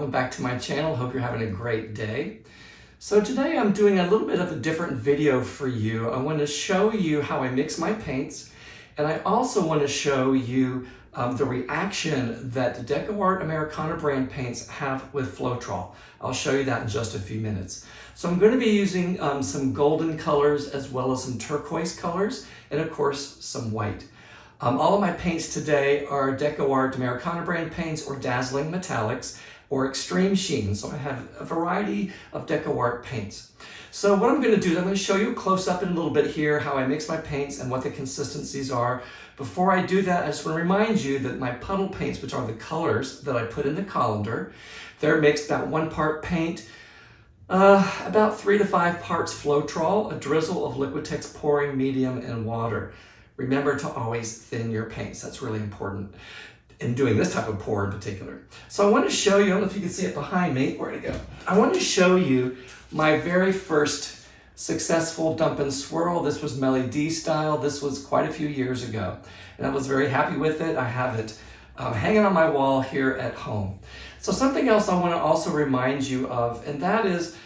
welcome back to my channel. Hope you're having a great day. So today I'm doing a little bit of a different video for you. I want to show you how I mix my paints, and I also want to show you the reaction that the DecoArt Americana brand paints have with Floetrol. I'll show you that in just a few minutes. So I'm going to be using some golden colors as well as some turquoise colors, and of course some white. All of my paints today are DecoArt Americana brand paints or dazzling metallics or extreme sheen. So I have a variety of DecoArt paints. So what I'm going to do is I'm going to show you close up in a little bit here how I mix my paints and what the consistencies are. Before I do that, I just want to remind you that my puddle paints, which are the colors that I put in the colander, they're mixed about 1 part paint, about 3 to 5 parts Floetrol, a drizzle of Liquitex pouring medium, and water. Remember to always thin your paints. That's really important in doing this type of pour in particular. So I want to show you, I don't know if you can see it behind me. Where'd it go? I want to show you my very first successful dump and swirl. This was Melly D style. This was quite a few years ago, and I was very happy with it. I have it hanging on my wall here at home. So something else I want to also remind you of, and that is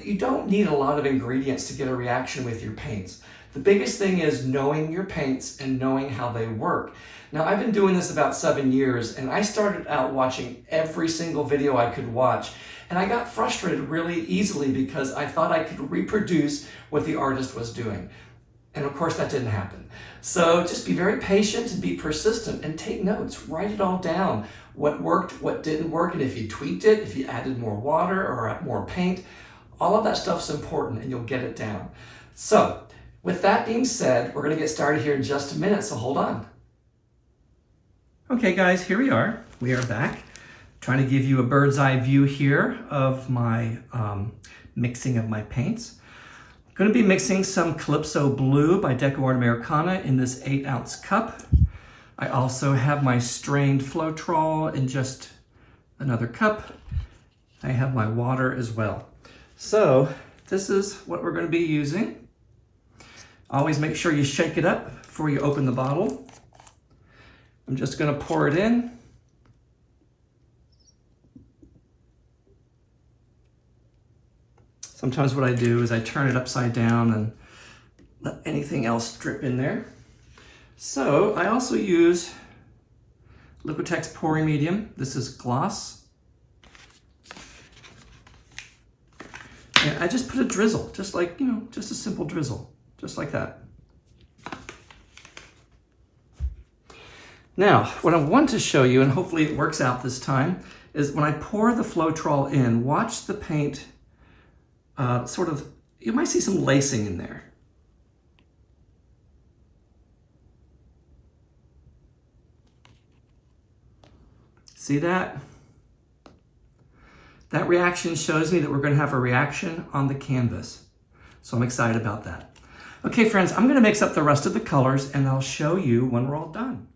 you don't need a lot of ingredients to get a reaction with your paints. The biggest thing is knowing your paints and knowing how they work. Now, I've been doing this about 7 years, and I started out watching every single video I could watch, and I got frustrated really easily because I thought I could reproduce what the artist was doing. And of course, that didn't happen. So just be very patient and be persistent and take notes. Write it all down. What worked, what didn't work, and if you tweaked it, if you added more water or more paint, all of that stuff's important and you'll get it down. So with that being said, we're going to get started here in just a minute, so hold on. Okay guys, here we are. We are back. Trying to give you a bird's eye view here of my mixing of my paints. I'm going to be mixing some Calypso Blue by DecoArt Americana in this 8-ounce cup. I also have my strained Floetrol in just another cup. I have my water as well. So this is what we're going to be using. Always make sure you shake it up before you open the bottle. I'm just going to pour it in. Sometimes what I do is I turn it upside down and let anything else drip in there. So I also use Liquitex pouring medium. This is gloss. And I just put a drizzle, just like, just a simple drizzle. Just like that. Now, what I want to show you, and hopefully it works out this time, is when I pour the Floetrol in, watch the paint you might see some lacing in there. See that? That reaction shows me that we're going to have a reaction on the canvas. So I'm excited about that. Okay, friends, I'm going to mix up the rest of the colors and I'll show you when we're all done.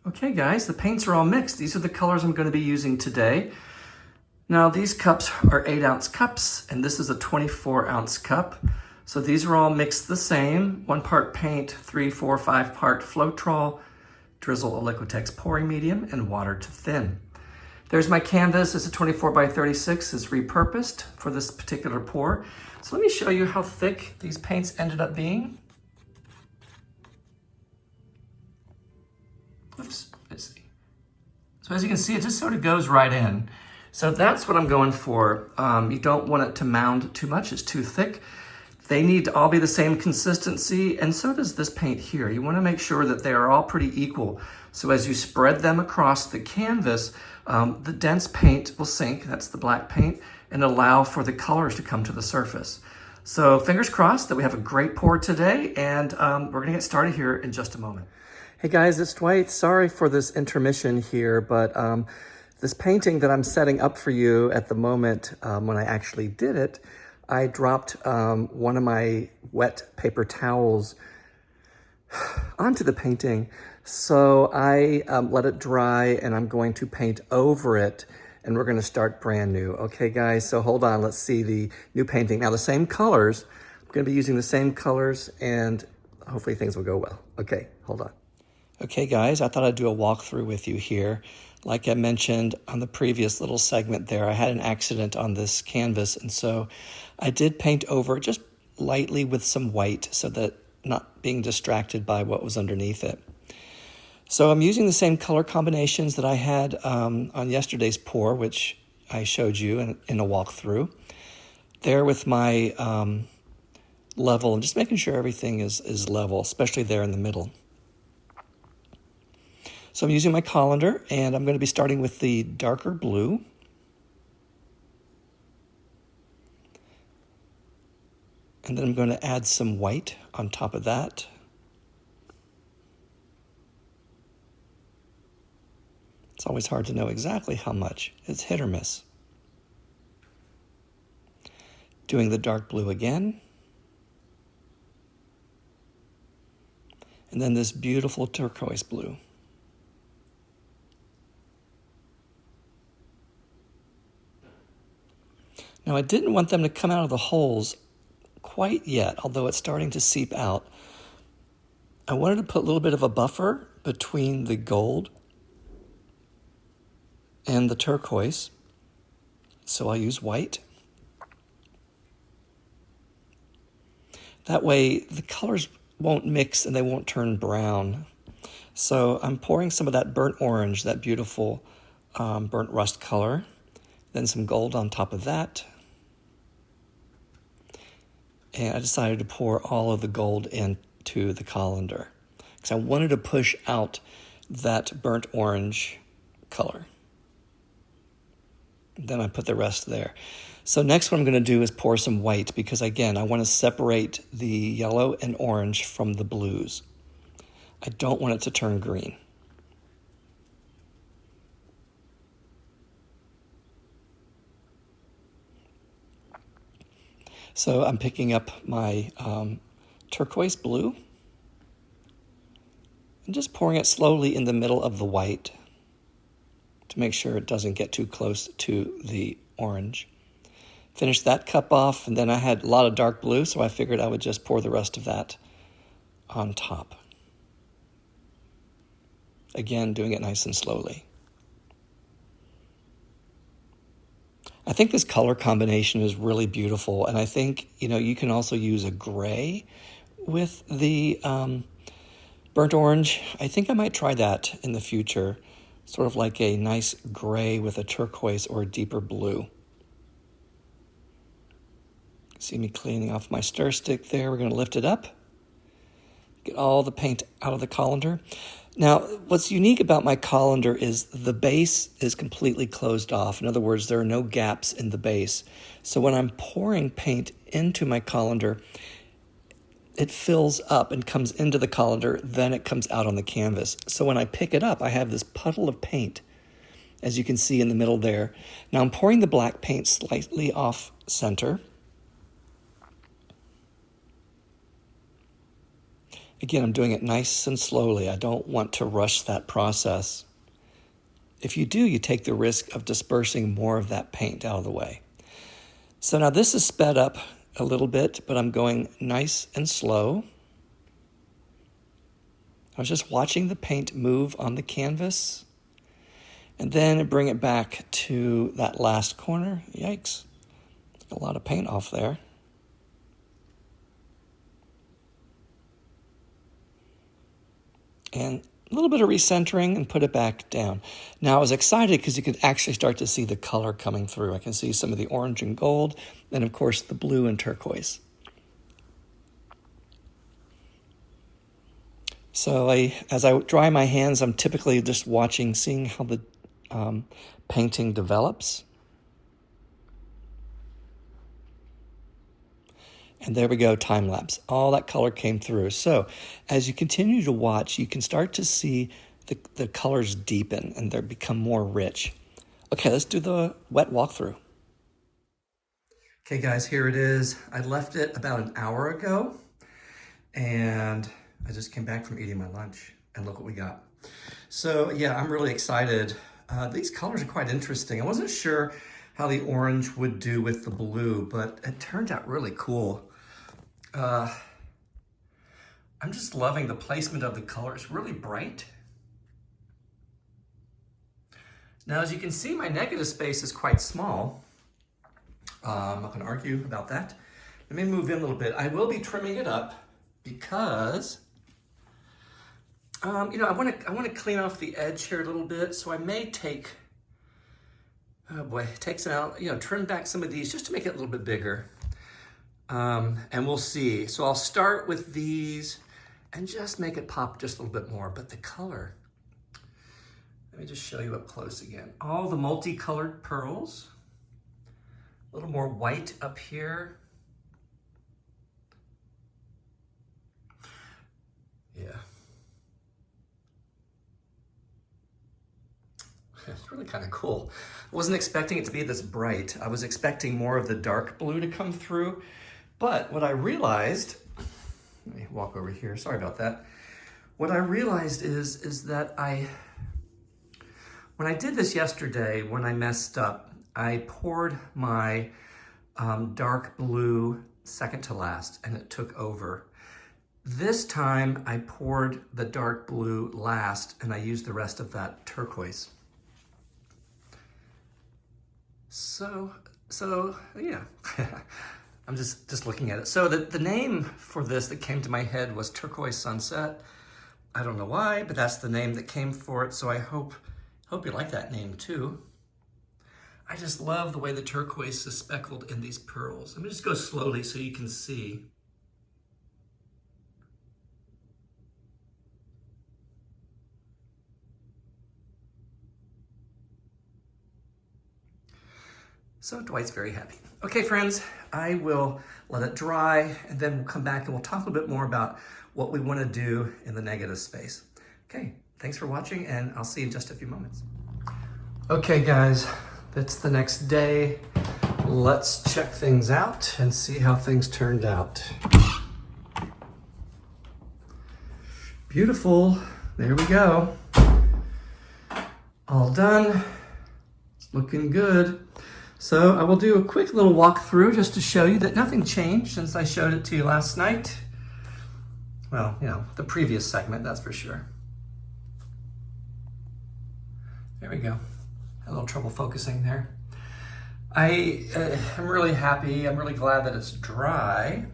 Okay, guys, the paints are all mixed. These are the colors I'm going to be using today. Now, these cups are 8-ounce cups, and this is a 24-ounce cup. So these are all mixed the same. 1 part paint, 3, 4, 5 part Floetrol, drizzle of Liquitex pouring medium, and water to thin. There's my canvas. It's a 24 by 36. It's repurposed for this particular pour. So let me show you how thick these paints ended up being. Oops, let's see. So as you can see, it just sort of goes right in. So that's what I'm going for. You don't want it to mound too much. It's too thick. They need to all be the same consistency, and so does this paint here. You want to make sure that they are all pretty equal. So as you spread them across the canvas, the dense paint will sink, that's the black paint, and allow for the colors to come to the surface. So fingers crossed that we have a great pour today, and we're gonna get started here in just a moment. Hey guys, it's Dwight. Sorry for this intermission here, but this painting that I'm setting up for you at the moment, when I actually did it, I dropped one of my wet paper towels onto the painting. So I let it dry and I'm going to paint over it and we're going to start brand new. Okay, guys, so hold on. Let's see the new painting. Now, the same colors. I'm going to be using the same colors and hopefully things will go well. Okay, hold on. Okay guys, I thought I'd do a walkthrough with you here. Like I mentioned on the previous little segment there, I had an accident on this canvas, and so I did paint over just lightly with some white so that not being distracted by what was underneath it. So I'm using the same color combinations that I had on yesterday's pour, which I showed you in a walkthrough. There with my level, and just making sure everything is level, especially there in the middle. So I'm using my colander, and I'm going to be starting with the darker blue. And then I'm going to add some white on top of that. It's always hard to know exactly how much. It's hit or miss. Doing the dark blue again. And then this beautiful turquoise blue. Now I didn't want them to come out of the holes quite yet, although it's starting to seep out. I wanted to put a little bit of a buffer between the gold and the turquoise, so I'll use white. That way the colors won't mix and they won't turn brown. So I'm pouring some of that burnt orange, that beautiful burnt rust color, then some gold on top of that. And I decided to pour all of the gold into the colander because I wanted to push out that burnt orange color. Then I put the rest there. So next what I'm going to do is pour some white because, again, I want to separate the yellow and orange from the blues. I don't want it to turn green. So I'm picking up my turquoise blue and just pouring it slowly in the middle of the white to make sure it doesn't get too close to the orange. Finish that cup off, and then I had a lot of dark blue, so I figured I would just pour the rest of that on top. Again, doing it nice and slowly. I think this color combination is really beautiful, and I think, you can also use a gray with the burnt orange. I think I might try that in the future, sort of like a nice gray with a turquoise or a deeper blue. See me cleaning off my stir stick there. We're going to lift it up, get all the paint out of the colander. Now, what's unique about my colander is the base is completely closed off. In other words, there are no gaps in the base. So when I'm pouring paint into my colander, it fills up and comes into the colander, then it comes out on the canvas. So when I pick it up, I have this puddle of paint, as you can see in the middle there. Now I'm pouring the black paint slightly off center. Again, I'm doing it nice and slowly. I don't want to rush that process. If you do, you take the risk of dispersing more of that paint out of the way. So now this is sped up a little bit, but I'm going nice and slow. I was just watching the paint move on the canvas, and then bring it back to that last corner. Yikes, a lot of paint off there. And a little bit of recentering and put it back down. Now I was excited because you could actually start to see the color coming through. I can see some of the orange and gold, and of course the blue and turquoise. So as I dry my hands, I'm typically just watching, seeing how the painting develops. And there we go, time lapse. All that color came through. So as you continue to watch, you can start to see the colors deepen and they become more rich. Okay, let's do the wet walkthrough. Okay guys, here it is. I left it about an hour ago and I just came back from eating my lunch and look what we got. So yeah, I'm really excited. These colors are quite interesting. I wasn't sure how the orange would do with the blue, but it turned out really cool. I I'm just loving the placement of the color. It's really bright. Now, as you can see, my negative space is quite small. I'm not gonna argue about that. Let me move in a little bit. I will be trimming it up because, you know, I wanna clean off the edge here a little bit. So I may take, oh boy, take some out, you know, trim back some of these just to make it a little bit bigger. And we'll see. So I'll start with these and just make it pop just a little bit more. But the color, let me just show you up close again. All the multicolored pearls, a little more white up here. Yeah. It's really kind of cool. I wasn't expecting it to be this bright. I was expecting more of the dark blue to come through. But what I realized, let me walk over here, sorry about that. What I realized is that when I did this yesterday, when I messed up, I poured my dark blue second to last and it took over. This time I poured the dark blue last and I used the rest of that turquoise. So yeah, I'm just looking at it. So the name for this that came to my head was Turquoise Sunset. I don't know why, but that's the name that came for it. So I hope you like that name too. I just love the way the turquoise is speckled in these pearls. Let me just go slowly so you can see. So Dwight's very happy. Okay, friends, I will let it dry and then we'll come back and we'll talk a little bit more about what we want to do in the negative space. Okay, thanks for watching and I'll see you in just a few moments. Okay, guys, it's the next day. Let's check things out and see how things turned out. Beautiful. There we go. All done. It's looking good. So I will do a quick little walkthrough just to show you that nothing changed since I showed it to you last night. Well, you know, the previous segment, that's for sure. There we go. A little trouble focusing there. I'm really happy. I'm really glad that it's dry.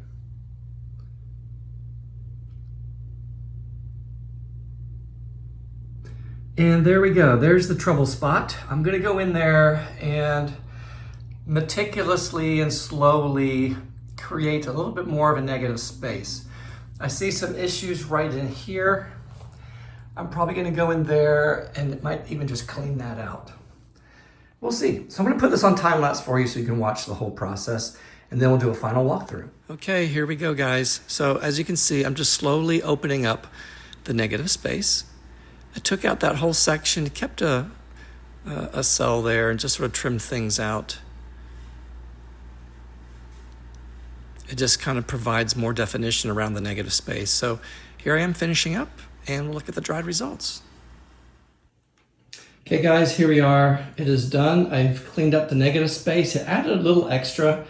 And there we go. There's the trouble spot. I'm going to go in there and meticulously and slowly create a little bit more of a negative space. I see some issues right in here. I'm probably going to go in there and it might even just clean that out. We'll see. So I'm going to put this on time lapse for you so you can watch the whole process and then we'll do a final walkthrough. Okay, here we go, guys. So as you can see, I'm just slowly opening up the negative space. I took out that whole section, kept a cell there and just sort of trimmed things out. It just kind of provides more definition around the negative space. So here I am finishing up and we'll look at the dried results. Okay guys, here we are. It is done. I've cleaned up the negative space. It added a little extra.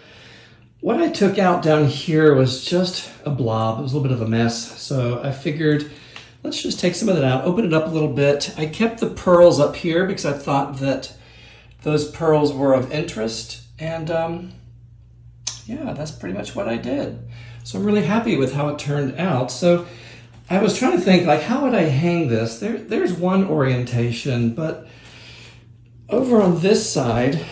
What I took out down here was just a blob. It was a little bit of a mess. So I figured, let's just take some of that out, open it up a little bit. I kept the pearls up here because I thought that those pearls were of interest. And yeah, that's pretty much what I did. So I'm really happy with how it turned out. So I was trying to think, like, how would I hang this? There's one orientation, but over on this side,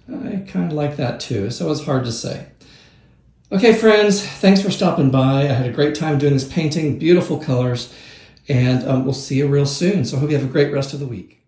I kind of like that too. So it's hard to say. Okay, friends, thanks for stopping by. I had a great time doing this painting, beautiful colors, and we'll see you real soon. So I hope you have a great rest of the week.